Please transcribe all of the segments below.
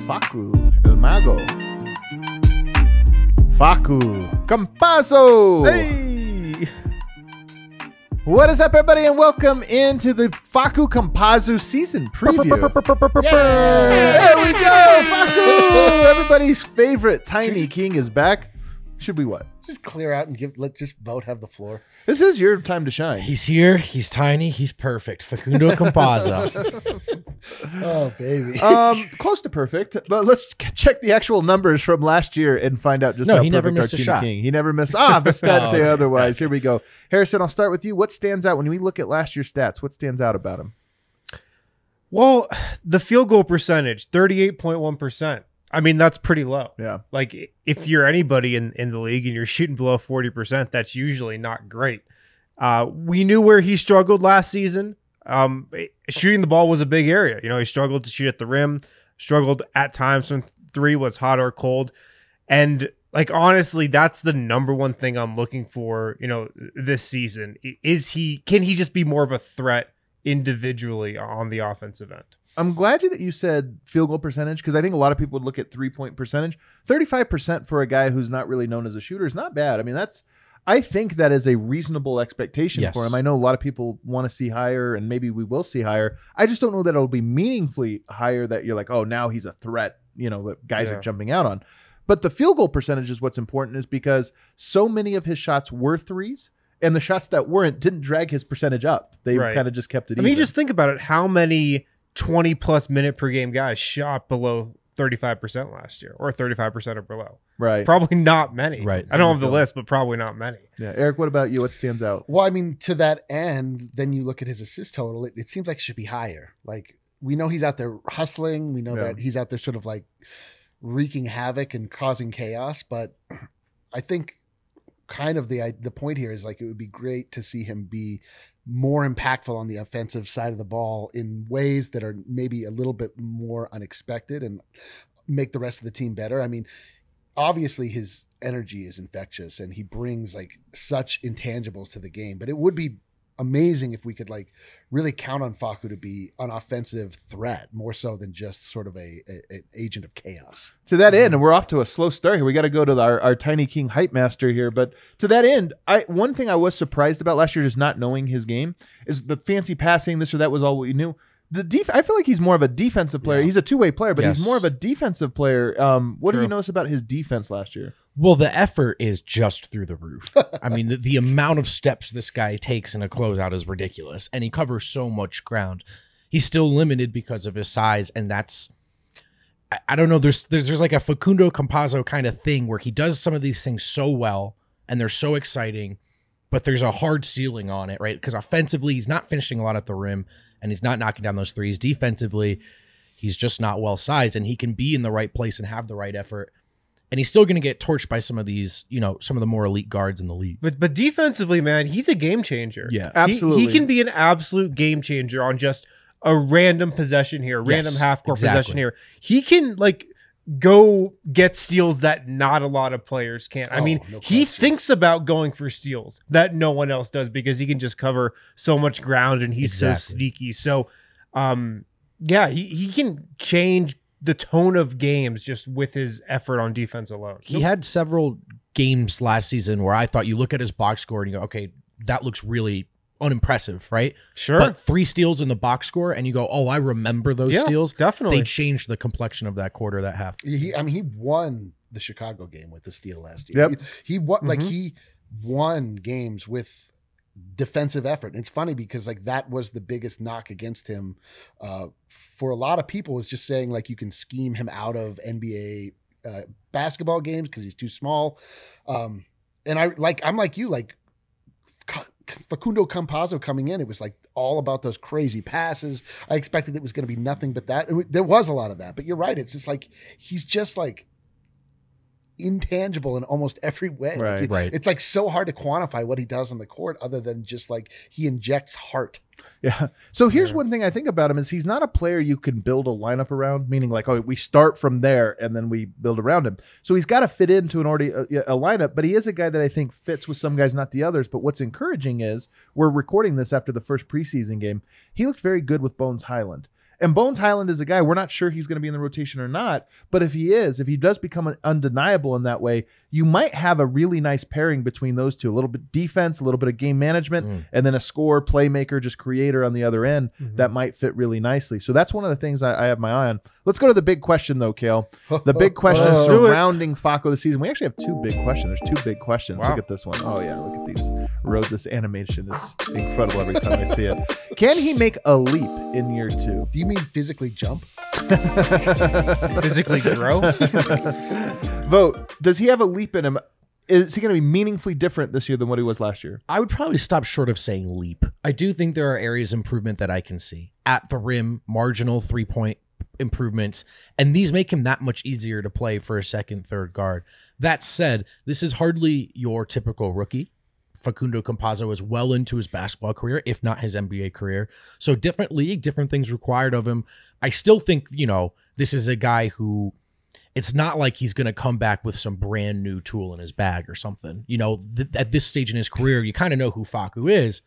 Facu, El Mago. Facu Campazzo. Hey! What is up, everybody, and welcome into the Facu Campazzo Season Preview. There we go, Facu! Everybody's favorite tiny king is back. Should we what? Just clear out and let just Vogt have the floor. This is your time to shine. He's here. He's tiny. He's perfect. Facundo Campazzo. Oh, baby. Close to perfect, but let's check the actual numbers from last year and find out just how he perfect never our missed a team shot. king. He never missed. The stats say otherwise. Here we go. Harrison, I'll start with you. What stands out when we look at last year's stats? What stands out about him? Well, the field goal percentage, 38.1%. I mean, that's pretty low. Yeah. Like, if you're anybody in the league and you're shooting below 40%, that's usually not great. We knew where he struggled last season. Shooting the ball was a big area. You know, he struggled to shoot at the rim, struggled at times when three was hot or cold. And, like, honestly, that's the number one thing I'm looking for, you know, this season. Can he just be more of a threat individually on the offensive end? I'm glad that you said field goal percentage, because I think a lot of people would look at 3-point percentage. 35% for a guy who's not really known as a shooter is not bad. I mean, I think that is a reasonable expectation for him. I know a lot of people want to see higher, and maybe we will see higher. I just don't know that it'll be meaningfully higher that you're like, oh, now he's a threat, you know, that guys are jumping out on. But the field goal percentage is what's important, is because so many of his shots were threes, and the shots that weren't didn't drag his percentage up. They kind of just kept it even. I mean, just think about it. How many 20-plus minute per game guys shot below 35% last year, or 35% or below? Right. Probably not many. Right. I don't have the list, but probably not many. Yeah. Eric, what about you? What stands out? Well, I mean, to that end, then you look at his assist total. It seems like it should be higher. Like, we know he's out there hustling. We know that he's out there sort of like wreaking havoc and causing chaos. But I think kind of the point here is, like, it would be great to see him be more impactful on the offensive side of the ball in ways that are maybe a little bit more unexpected and make the rest of the team better. I mean, obviously his energy is infectious and he brings like such intangibles to the game, but it would be amazing if we could like really count on Facu to be an offensive threat more so than just sort of an agent of chaos. To that end, and we're off to a slow start here. We got to go to our Tiny King hype master here. But to that end, one thing I was surprised about last year, just not knowing his game, is the fancy passing. This or that was all we knew. I feel like he's more of a defensive player. He's a two-way player, but he's more of a defensive player. What did you notice about his defense last year? Well, the effort is just through the roof. I mean, the amount of steps this guy takes in a closeout is ridiculous, and he covers so much ground. He's still limited because of his size, and that's, I don't know, there's like a Facundo Campazzo kind of thing where he does some of these things so well, and they're so exciting, but there's a hard ceiling on it, right? Because offensively, he's not finishing a lot at the rim, and he's not knocking down those threes. Defensively, he's just not well-sized, and he can be in the right place and have the right effort. And he's still going to get torched by some of these, you know, some of the more elite guards in the league. But defensively, man, he's a game changer. Yeah, absolutely. He can be an absolute game changer on just a random possession here, random half-court possession here. He can, like, go get steals that not a lot of players can. I mean, he thinks about going for steals that no one else does because he can just cover so much ground and he's so sneaky. So, yeah, he can change the tone of games just with his effort on defense alone. He had several games last season where I thought you look at his box score and you go, okay, that looks really unimpressive, right? Sure. But 3 steals in the box score and you go, oh, I remember those steals. Definitely. They changed the complexion of that quarter, that half. He won the Chicago game with the steal last year. Yep. He won, like, he won games with defensive effort. And it's funny because like that was the biggest knock against him for a lot of people, was just saying like you can scheme him out of NBA basketball games because he's too small. And I'm like you, like Facundo Campazzo coming in, it was like all about those crazy passes. I expected it was going to be nothing but that. And there was a lot of that, but you're right. It's just like he's just like intangible in almost every way. Right. It's like so hard to quantify what he does on the court other than just like he injects heart. Yeah. So here's one thing I think about him is he's not a player you can build a lineup around, meaning like, oh, we start from there and then we build around him. So he's got to fit into an already a lineup, but he is a guy that I think fits with some guys, not the others. But what's encouraging is we're recording this after the first preseason game. He looks very good with Bones Hyland. And Bones Hyland is a guy, we're not sure he's going to be in the rotation or not, but if he does become undeniable in that way, you might have a really nice pairing between those two. A little bit defense, a little bit of game management, and then a scorer, playmaker, just creator on the other end that might fit really nicely. So that's one of the things I have my eye on. Let's go to the big question, though, Kale. The big question surrounding Facu this season. We actually have two big questions. There's two big questions. Wow. Look at this one. Oh, yeah. Look at these. This animation is incredible every time I see it. Can he make a leap in year 2? Do you mean physically jump? Physically grow? Vogt, does he have a leap in him? Is he going to be meaningfully different this year than what he was last year? I would probably stop short of saying leap. I do think there are areas of improvement that I can see. At the rim, marginal 3-point improvements, and these make him that much easier to play for a second, third guard. That said, this is hardly your typical rookie. Facu Campazzo is well into his basketball career, if not his NBA career. So different league, different things required of him. I still think, this is a guy who, it's not like he's going to come back with some brand new tool in his bag or something. At this stage in his career, you kind of know who Facu is.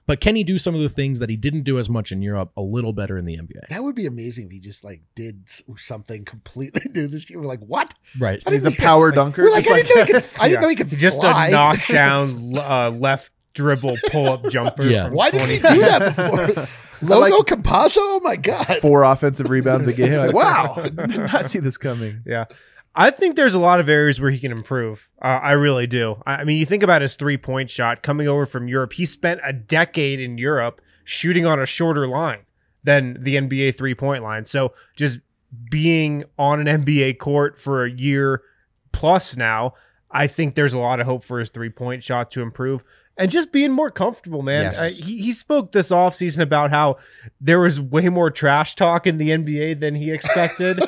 But can he do some of the things that he didn't do as much in Europe a little better in the NBA? That would be amazing if he just did something completely new this year. We're like, what? Right. He's a power dunker. I didn't know he could just fly. a knockdown left dribble pull-up jumper. Yeah. Why didn't he do that before? Logo Campazzo? Oh my God. 4 offensive rebounds a game. Wow. I did not see this coming. Yeah. I think there's a lot of areas where he can improve. I really do. I mean, you think about his 3-point shot coming over from Europe. He spent a decade in Europe shooting on a shorter line than the NBA 3-point line. So just being on an NBA court for a year plus now, I think there's a lot of hope for his 3-point shot to improve. And just being more comfortable, man. Yes. He spoke this offseason about how there was way more trash talk in the NBA than he expected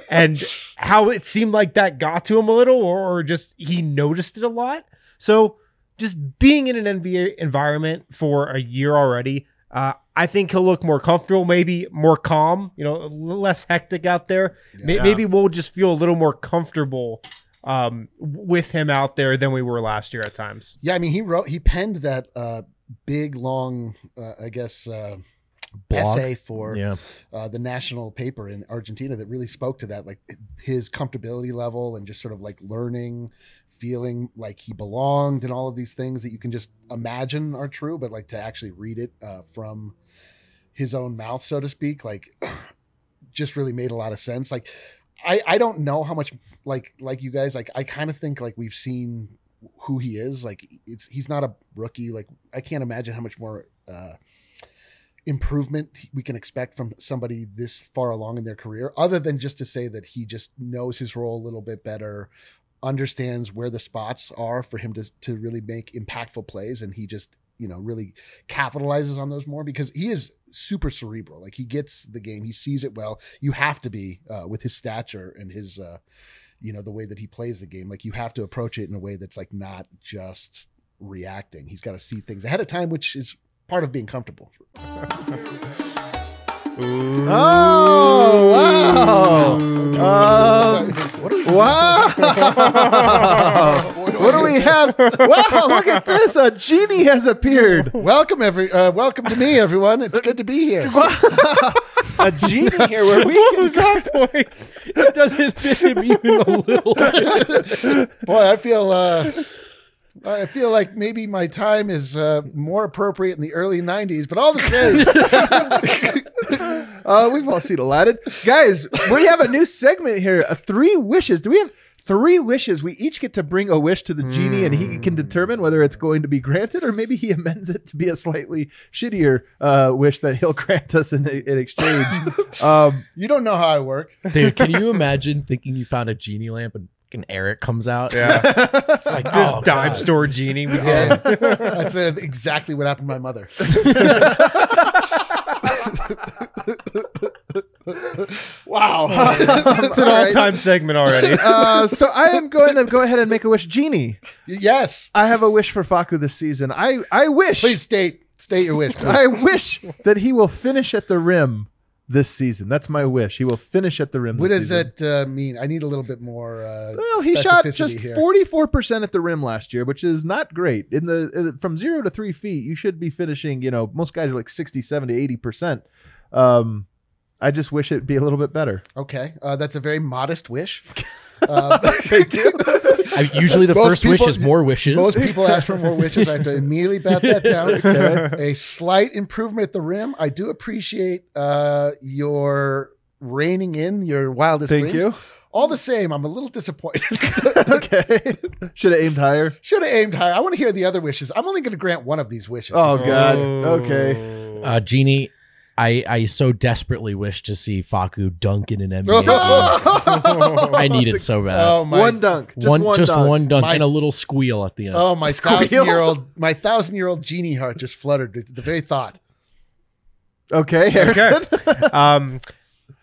and how it seemed like that got to him a little or just he noticed it a lot. So just being in an NBA environment for a year already, I think he'll look more comfortable, maybe more calm, a little less hectic out there. Yeah. Maybe we'll just feel a little more comfortable with him out there than we were last year at times. Yeah, I mean, he penned that big, long, essay for the national paper in Argentina that really spoke to that, like his comfortability level and just sort of like learning, feeling like he belonged and all of these things that you can just imagine are true, but like to actually read it from his own mouth, so to speak, like just really made a lot of sense. Like, I don't know how much like you guys, like I kind of think like we've seen who he is. Like he's not a rookie. Like I can't imagine how much more improvement we can expect from somebody this far along in their career, other than just to say that he just knows his role a little bit better, understands where the spots are for him to really make impactful plays. And he just, really capitalizes on those more because he is super cerebral. Like he gets the game, he sees it well. You have to be with his stature and his, the way that he plays the game. Like you have to approach it in a way that's like not just reacting. He's got to see things ahead of time, which is part of being comfortable. Oh, wow. Wow. What do we have? Wow, look at this. A genie has appeared. Welcome to me, everyone. It's good to be here. A genie here where we what was that voice? It doesn't fit him even a little bit. Boy, I feel like maybe my time is more appropriate in the early 90s, but all the same. We've all seen Aladdin. Guys, we have a new segment here. 3 wishes. Do we have 3 wishes? We each get to bring a wish to the genie, and he can determine whether it's going to be granted, or maybe he amends it to be a slightly shittier wish that he'll grant us in exchange. You don't know how I work. Dude, can you imagine thinking you found a genie lamp and Eric comes out? Yeah. It's like this dime store genie. Yeah. That's exactly what happened to my mother. Wow. It's an all-time segment already. So I am going to go ahead and make a wish. Genie. Yes. I have a wish for Facu this season. I wish. Please state your wish. Please. I wish that he will finish at the rim this season. That's my wish. He will finish at the rim. What does that mean? I need a little bit more. Well, he shot just 44% at the rim last year, which is not great. From 0 to 3 feet, you should be finishing. Most guys are like 60, 70, 80%. I just wish it'd be a little bit better. Okay, that's a very modest wish. Thank you. Usually the first wish is more wishes. Most people ask for more wishes. I have to immediately bat that down. Okay. A slight improvement at the rim. I do appreciate your reining in your wildest dreams. Thank you. All the same, I'm a little disappointed. Okay. Should have aimed higher. Should have aimed higher. I want to hear the other wishes. I'm only going to grant one of these wishes. Oh, God. Okay. Genie, I so desperately wish to see Facu dunk in an NBA game. I need it so bad. Oh, my. One dunk. Just one dunk My- and a little squeal at the end. Oh, my Squeal. 1,000-year-old Genie heart just fluttered at the very thought. Okay, Harrison. Okay.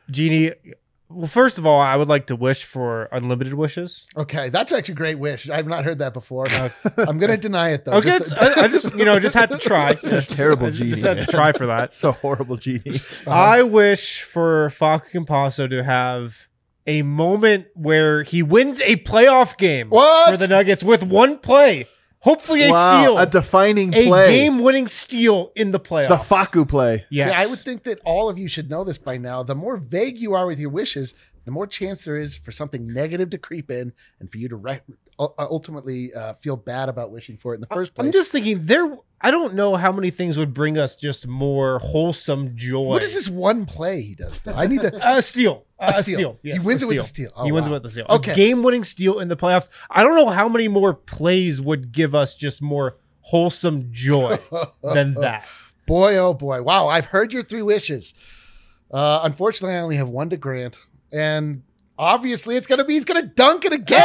Genie, well, first of all, I would like to wish for unlimited wishes. Okay, that's actually a great wish. I've not heard that before. I'm going to deny it, though. Okay, I just had to try. It's a terrible Genie. Just had to try for that. It's a horrible Genie. I wish for Facu Campazzo to have a moment where he wins a playoff game What? for the Nuggets with one play. Hopefully a steal. A defining A play. game-winning steal in the playoffs. The Facu play. Yes. See, I would think that all of you should know this by now. The more vague you are with your wishes, the more chance there is for something negative to creep in and for you to ultimately feel bad about wishing for it in the first place. I'm just thinking I don't know how many things would bring us just more wholesome joy. What is this one play he does, though? I need to... A steal. A steal. Yes, He wins a it with a steal. steal. Oh, He wins it wow. with a steal. Okay. A game-winning steal in the playoffs. I don't know how many more plays would give us just more wholesome joy than that. Boy, oh boy. Wow, I've heard your three wishes. Unfortunately, I only have one to grant. And obviously, he's going to dunk in a game.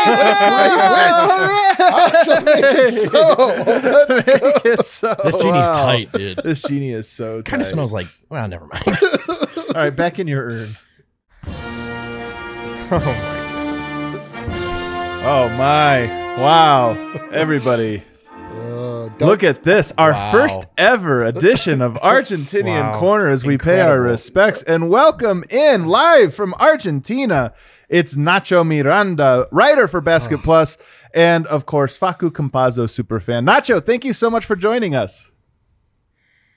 Awesome. Make it so. Make it so. This Genie's Wow. tight, dude. This Genie is so tight. Kind of smells like, well, never mind. All right, back in your urn. Oh my. Wow. Everybody. Look at this. Our Wow. first ever edition of Argentinian Wow. Corner as we pay our Incredible. respects and welcome in live from Argentina. It's Nacho Miranda, writer for Basket Plus, and of course, Facu Campazzo superfan. Nacho, thank you so much for joining us.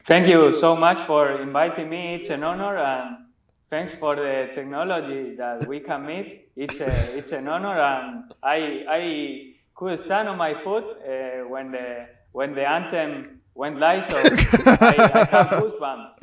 Thank you so much for inviting me. It's an honor, and thanks for the technology that we can meet. It's an honor, and I could stand on my foot when the anthem went live, so I have goosebumps.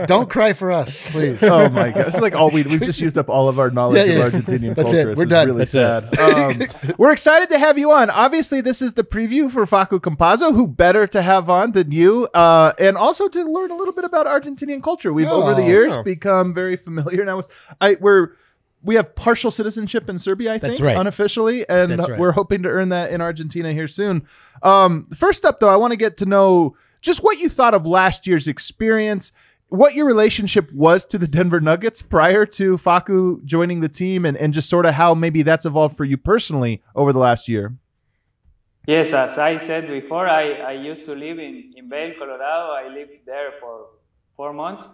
Don't cry for us, please. Oh my god! It's like we've just used up all of our knowledge Yeah, yeah. of Argentinian That's culture. it. We're It's done. Really That's sad. We're excited to have you on. Obviously, this is the preview for Facu Campazzo. Who better to have on than you? And also to learn a little bit about Argentinian culture. We've over the years become very familiar now. We have partial citizenship in Serbia, I think, right. unofficially, and That's right. we're hoping to earn that in Argentina here soon. First up, though, I want to get to know just what you thought of last year's experience, what your relationship was to the Denver Nuggets prior to Facu joining the team, and just sort of how maybe that's evolved for you personally over the last year. Yes, as I said before, I used to live in Vail, Colorado. I lived there for 4 months.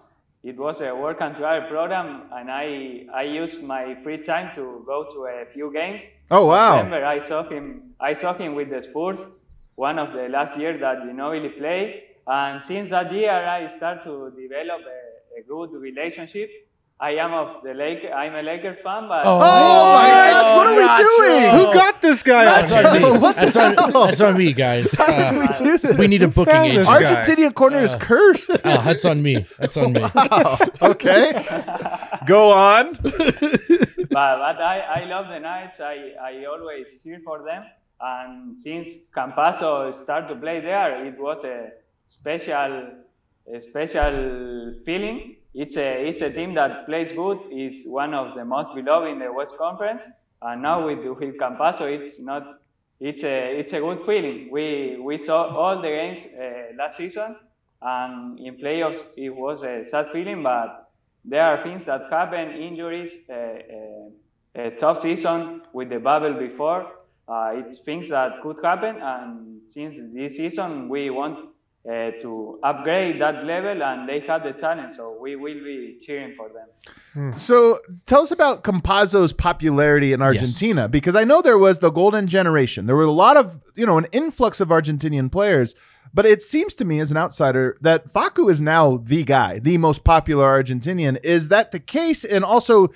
It was a work and travel program, and I used my free time to go to a few games. Oh wow! Remember, I saw him with the Spurs, one of the last year that Ginobili played, and since that year I started to develop a good relationship. I am of the Lakers. I'm a Lakers fan, but Oh my gosh! What are we doing? Who got this guy That's on? on me. What the That's on me, guys. How did we do this? We need a booking found this agent. guy. Argentinian Corner is cursed. Oh, that's on me. That's on me. Wow. Okay. Go on. but I love the Knights. I always cheer for them. And since Campazzo started to play there, it was a special feeling. It's a team that plays good. Is one of the most beloved in the West Conference. And now with Campazzo, it's a good feeling. We saw all the games last season, and in playoffs it was a sad feeling. But there are things that happen, injuries, a tough season with the bubble before. It's things that could happen, and since this season we want to upgrade that level, and they have the talent, so we will be cheering for them. So tell us about Campazzo's popularity in Argentina, because I know there was the golden generation. There were a lot of, an influx of Argentinian players, But it seems to me as an outsider that Facu is now the guy, the most popular Argentinian. Is that the case? And also,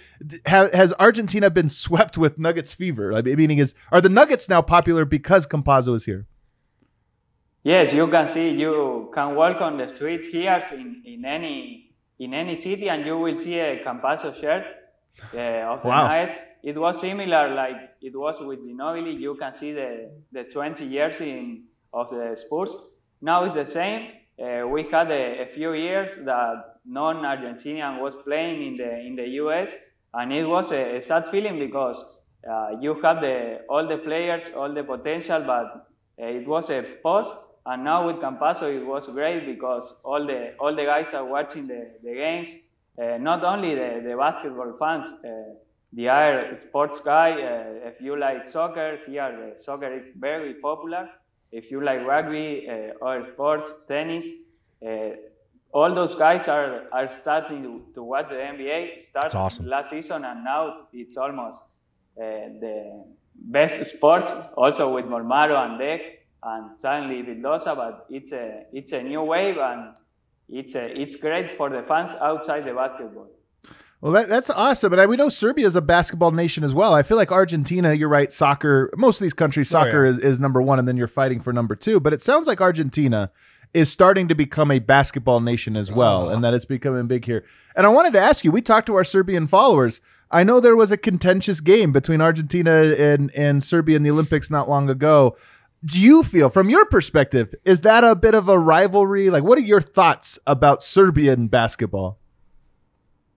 has Argentina been swept with Nuggets fever? Meaning, are the Nuggets now popular because Campazzo is here? Yes, you can see. You can walk on the streets here in any city, and you will see a Campazzo shirt of the Nuggets. It was similar like it was with Ginobili. You can see the 20 years of the Spurs. Now it's the same. We had a few years that non-Argentinian was playing in the US, and it was a sad feeling because you have all the players, all the potential, but it was a pause. And now with Campazzo, it was great because all the guys are watching the games. Not only the basketball fans, the other sports guy. If you like soccer, here soccer is very popular. If you like rugby or sports, tennis, all those guys are starting to watch the NBA. Started awesome. Last season, and now it's almost the best sports. Also with Mormaro and Deck, and suddenly Vildosa. But it's a new wave, and it's great for the fans outside the basketball. Well, that's awesome. And we know Serbia is a basketball nation as well. I feel like Argentina, you're right, soccer, most of these countries, soccer is number one, and then you're fighting for number two. But it sounds like Argentina is starting to become a basketball nation as well, and that it's becoming big here. And I wanted to ask you, we talked to our Serbian followers. I know there was a contentious game between Argentina and Serbia in the Olympics not long ago. Do you feel, from your perspective, is that a bit of a rivalry? Like, what are your thoughts about Serbian basketball?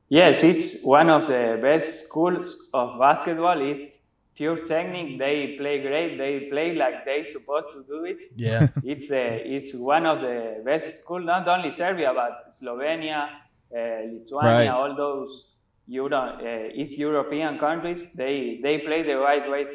Yes, it's one of the best schools of basketball. It's pure technique. They play great. They play like they're supposed to do it. Yeah, it's one of the best schools. Not only Serbia, but Slovenia, Lithuania, all those East European countries. They play the right way,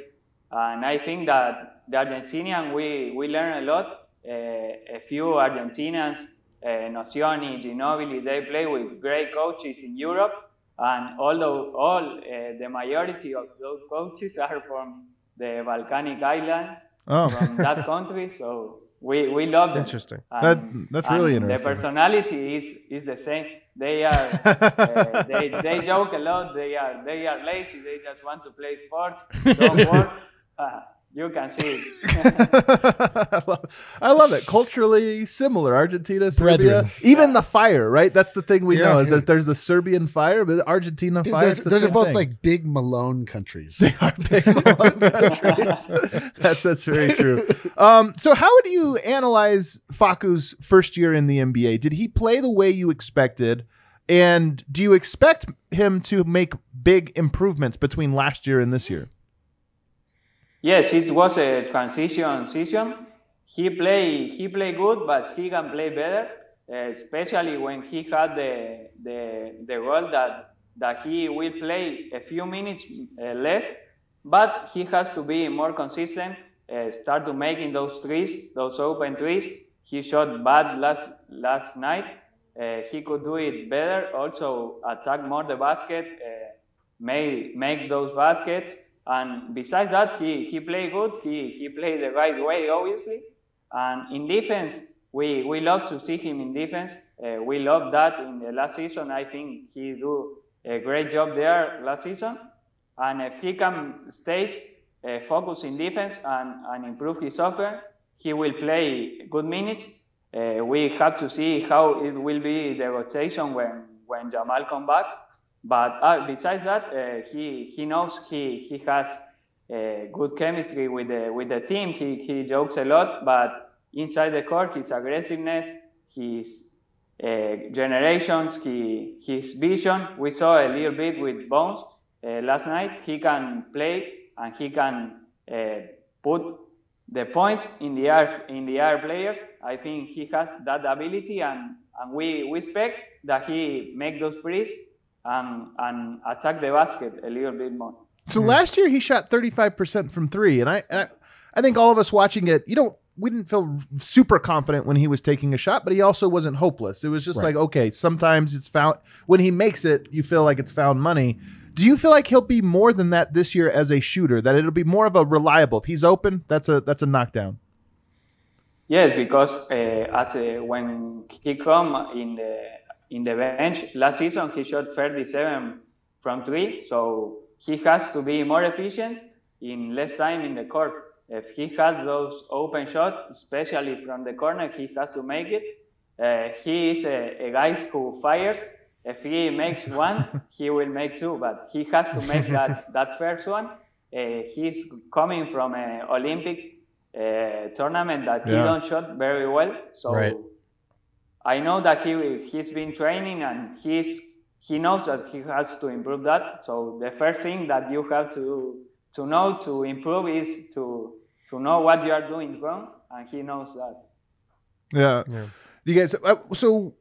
and I think that the Argentinian we learn a lot. A few Argentinians. Nocioni, Ginobili, they play with great coaches in Europe, and although the majority of those coaches are from the Balkanic islands, from that country, so we love them. Interesting. That's really interesting. The personality is the same. They are they joke a lot. They are lazy. They just want to play sports. Don't work. You can see it. I love it. Culturally similar. Argentina, Serbia. Even the fire, right? That's the thing we know is that there's the Serbian fire, but the Argentina fire. Those are both like big Malone countries. They are big Malone countries. That's very true. So how would you analyze Facu's first year in the NBA? Did he play the way you expected? And do you expect him to make big improvements between last year and this year? Yes, it was a transition season. He play good, but he can play better, especially when he had the role that he will play a few minutes less, but he has to be more consistent, start to making those threes, those open threes. He shot bad last night. He could do it better, also attack more the basket, make those baskets. And besides that, he played good. He played the right way, obviously. And in defense, we love to see him in defense. We love that in the last season. I think he do a great job there last season. And if he can stay focused in defense and improve his offense, he will play good minutes. We have to see how it will be the rotation when Jamal comes back. But besides that, he knows he has good chemistry with the team. He jokes a lot, but inside the court, his aggressiveness, his generations, his vision. We saw a little bit with Bones last night. He can play and he can put the points in the air players. I think he has that ability, and we expect that he make those threes and attack the basket a little bit more. So last year he shot 35% from three, and I think all of us watching it, we didn't feel super confident when he was taking a shot, but he also wasn't hopeless. It was just like, okay, sometimes it's found when he makes it, you feel like it's found money. Do you feel like he'll be more than that this year as a shooter? That it'll be more of a reliable. If he's open, that's a knockdown. Yes, because when he come in the bench last season, he shot 37 from 3, so he has to be more efficient in less time in the court. If he has those open shots, especially from the corner, he has to make it. He is a guy who fires. If he makes one, he will make 2, but he has to make that first one. He's coming from an Olympic tournament that he don't shot very well. So I know that he's been training and he knows that he has to improve that. So the first thing that you have to know to improve is to know what you are doing wrong, and he knows that. Yeah. You guys, so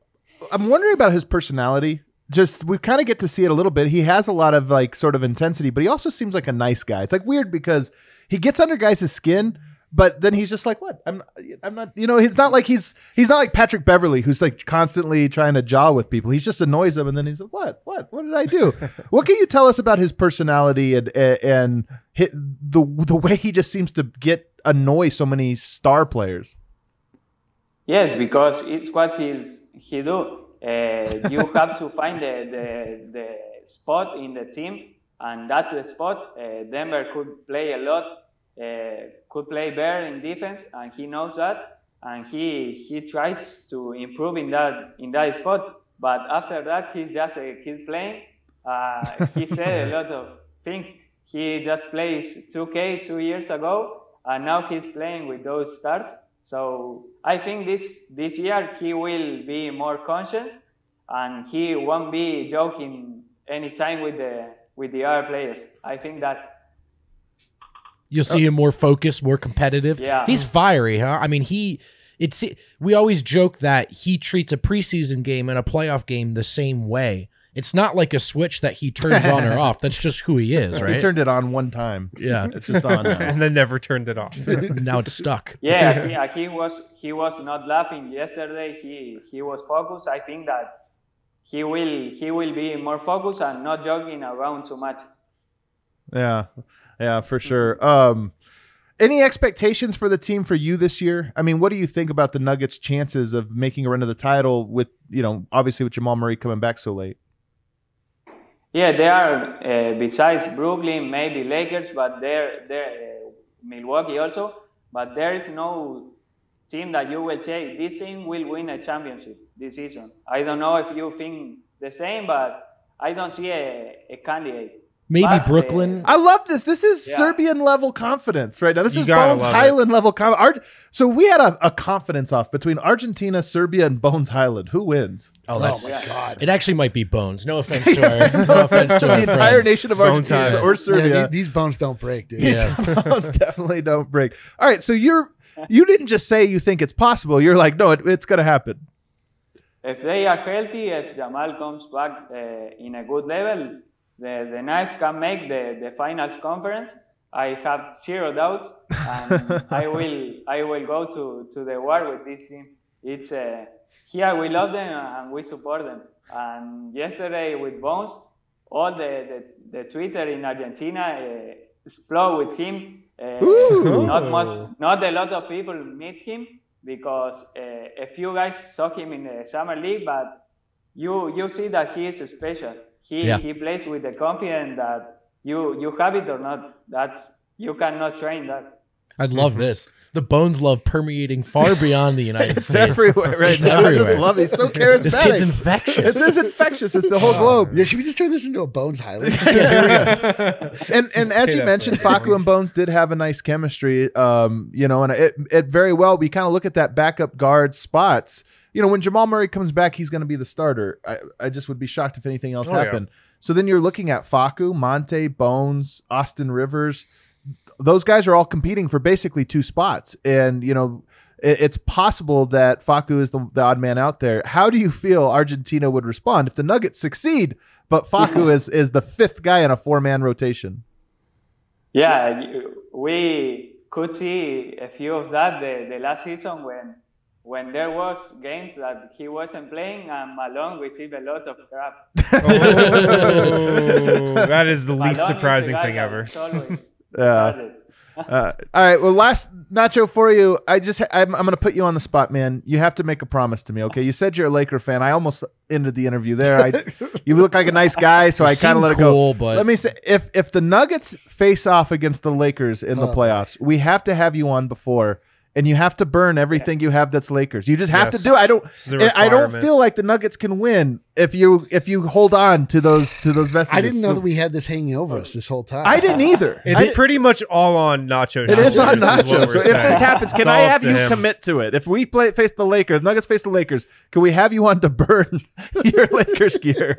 I'm wondering about his personality. Just, we kind of get to see it a little bit. He has a lot of like sort of intensity, but he also seems like a nice guy. It's like weird because he gets under guys' skin, but then he's just like, what? I'm not, you know, he's not like he's not like Patrick Beverley, who's like constantly trying to jaw with people. He just annoys them, and then he's like, what did I do? What can you tell us about his personality and the way he just seems to annoy so many star players? Yes, because it's what he do. You have to find the spot in the team, and that's the spot. Denver could play a lot, could play better in defense, and he knows that, and he tries to improve in that spot. But after that, he's just a kid playing. He said a lot of things. He just plays 2K 2 years ago, and now he's playing with those stars. So I think this year he will be more conscious, and he won't be joking anytime with the other players. I think that you'll see him more focused, more competitive. Yeah, he's fiery, huh? I mean, we always joke that he treats a preseason game and a playoff game the same way. It's not like a switch that he turns on or off. That's just who he is, right? He turned it on one time. Yeah, it's just on now. And then never turned it off. Now it's stuck. Yeah, he was not laughing yesterday. He was focused. I think that he will be more focused and not jogging around too much. Yeah, for sure. Any expectations for the team for you this year? I mean, what do you think about the Nuggets' chances of making a run to the title with, obviously with Jamal Murray coming back so late? Yeah, they are, besides Brooklyn, maybe Lakers, but they're Milwaukee also. But there is no team that you will say, this team will win a championship this season. I don't know if you think the same, but I don't see a candidate. Maybe Brooklyn. I love this. This is Serbian level confidence right now. This is Bones Hyland level confidence. So we had a confidence off between Argentina, Serbia, and Bones Hyland. Who wins? Oh my God! It actually might be Bones. No offense to our the entire nation of Argentina or Serbia. Yeah, these bones don't break, dude. These bones definitely don't break. All right, so you didn't just say you think it's possible. You're like, no, it's going to happen. If they are healthy, if Jamal comes back in a good level, the Knights can make the finals conference. I have zero doubts, and I will go to the war with this team. It's here we love them and we support them. And yesterday with Bones, all the Twitter in Argentina exploded with him. Not a lot of people meet him because a few guys saw him in the summer league, but you see that he is special. He plays with the confidence that you have it or not. You cannot train that. I love this. The Bones love permeating far beyond the United States. Everywhere, right? It's everywhere. I just love it. He's so charismatic. This kid's infectious. It's infectious. It's the whole globe. Yeah, should we just turn this into a Bones highlight? And as you mentioned, Facu and Bones did have a nice chemistry. And it very well. We kind of look at that backup guard spots. When Jamal Murray comes back, he's going to be the starter. I just would be shocked if anything else happened. So then you're looking at Facu, Monte, Bones, Austin Rivers. Those guys are all competing for basically 2 spots. And, it's possible that Facu is the odd man out there. How do you feel Argentina would respond if the Nuggets succeed, but Facu is the 5th guy in a 4-man rotation? Yeah, we could see a few of that the last season when there was games that he wasn't playing and Malone received a lot of crap. That is the least surprising thing ever. All right. Well, last Nacho for you. I'm going to put you on the spot, man. You have to make a promise to me. Okay. You said you're a Laker fan. I almost ended the interview there. You look like a nice guy, so I kind of let it go. But let me say, if the Nuggets face off against the Lakers in the playoffs, we have to have you on before. And you have to burn everything you have that's Lakers. You just have to do it. I don't feel like the Nuggets can win if you hold on to those vestiges. I didn't know that we had this hanging over us this whole time. I didn't either. It's pretty much all on Nacho. It is on Nacho. So if this happens, can I have you commit to it? If we face the Lakers, Nuggets face the Lakers, can we have you on to burn your Lakers gear?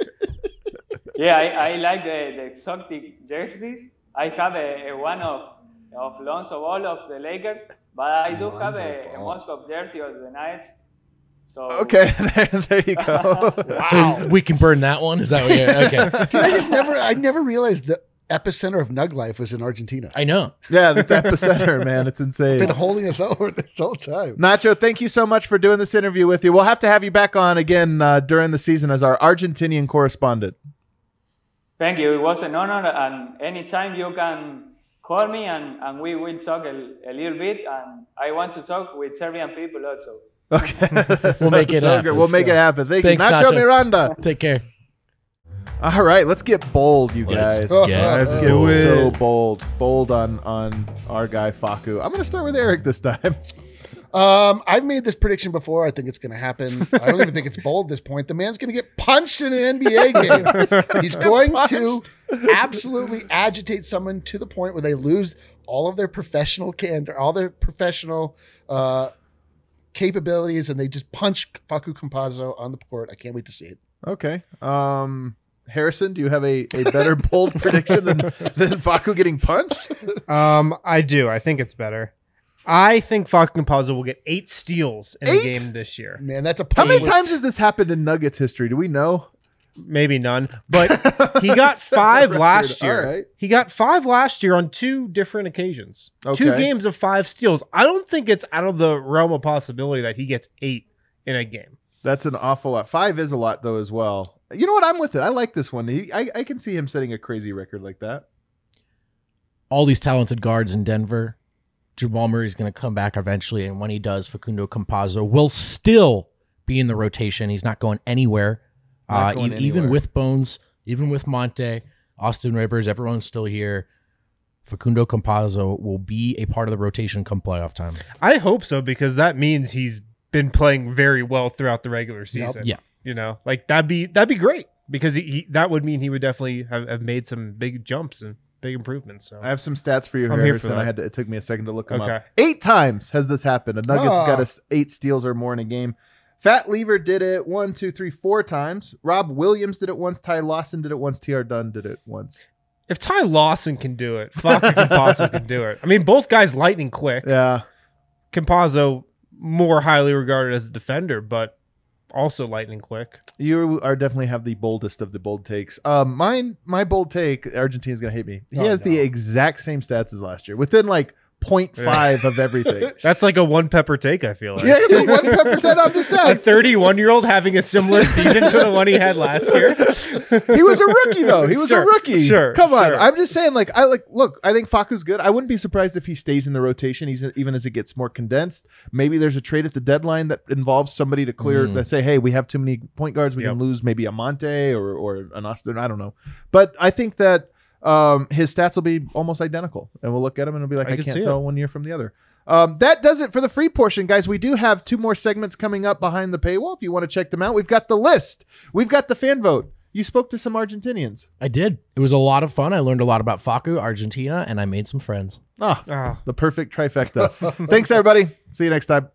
Yeah, I like the exotic jerseys. I have a one of Lonzo Ball of the Lakers. But I do have a Moscow jersey of the Nuggets. So okay, there you go. Wow. So we can burn that one. Is that what you're okay? Dude, I never realized the epicenter of Nug life was in Argentina. I know. Yeah, the epicenter, man. It's insane. Been holding us over this whole time. Nacho, thank you so much for doing this interview with you. We'll have to have you back on again during the season as our Argentinian correspondent. Thank you. It was an honor, and anytime you can call me and we will talk a little bit. And I want to talk with Serbian people also. Okay. We'll make it happen. We'll make it happen. Thanks, you. Nacho Miranda. Take care. All right, let's get bold, you guys. Let's get so bold. Bold on our guy Facu. I'm going to start with Eric this time. I've made this prediction before. I think it's going to happen. I don't even think it's bold at this point. The man's going to get punched in an NBA game. He's going to absolutely agitate someone to the point where they lose all of their professional candor, all their professional capabilities, and they just punch Facu Campazzo on the court. I can't wait to see it. Okay. Harrison, do you have a better bold prediction than Facu getting punched? I do. I think it's better. I think Facu Campazzo will get 8 steals in a game this year. Man, that's a How many times has this happened in Nuggets history? Do we know? Maybe none. But he got 5 last year. Right. He got 5 last year on 2 different occasions. Okay. 2 games of 5 steals. I don't think it's out of the realm of possibility that he gets 8 in a game. That's an awful lot. 5 is a lot, though, as well. You know what? I'm with it. I like this one. I can see him setting a crazy record like that. All these talented guards in Denver. Jamal Murray's going to come back eventually, and when he does, Facundo Campazzo will still be in the rotation. He's not going anywhere. Even with Bones, even with Monte, Austin Rivers, everyone's still here. Facundo Campazzo will be a part of the rotation come playoff time. I hope so, because that means he's been playing very well throughout the regular season. Yeah. You know, like that'd be great, because that would mean he would definitely have made some big jumps and big improvements. So I have some stats for you, Harrison. It took me a second to look them up. 8 times has this happened. A Nuggets got 8 steals or more in a game. Fat Lever did it 1, 2, 3, 4 times. Rob Williams did it once. Ty Lawson did it once. TR Dunn did it once. If Ty Lawson can do it, Facu Campazzo can do it. I mean, both guys lightning quick. Yeah. Campazzo more highly regarded as a defender, but also lightning quick. You are definitely have the boldest of the bold takes. My bold take, Argentina's going to hate me. He has the exact same stats as last year, within like 0.5 of everything. That's like a one pepper take, I feel like. Yeah, it's a 1 pepper 10. I'm just saying. A 31-year-old having a similar season to the one he had last year. He was a rookie, though. He was a rookie. Sure. Come on. I'm just saying, look, I think Facu's good. I wouldn't be surprised if he stays in the rotation, even as it gets more condensed. Maybe there's a trade at the deadline that involves somebody to clear, that say, hey, we have too many point guards. We can lose maybe a Monte or an Austin. I don't know. But I think that his stats will be almost identical, and we'll look at him and it'll be like, I can't tell one year from the other. That does it for the free portion, guys. We do have 2 more segments coming up behind the paywall. If you want to check them out, we've got the list. We've got the fan vote. You spoke to some Argentinians. I did. It was a lot of fun. I learned a lot about Facu, Argentina, and I made some friends. The perfect trifecta. Thanks, everybody. See you next time.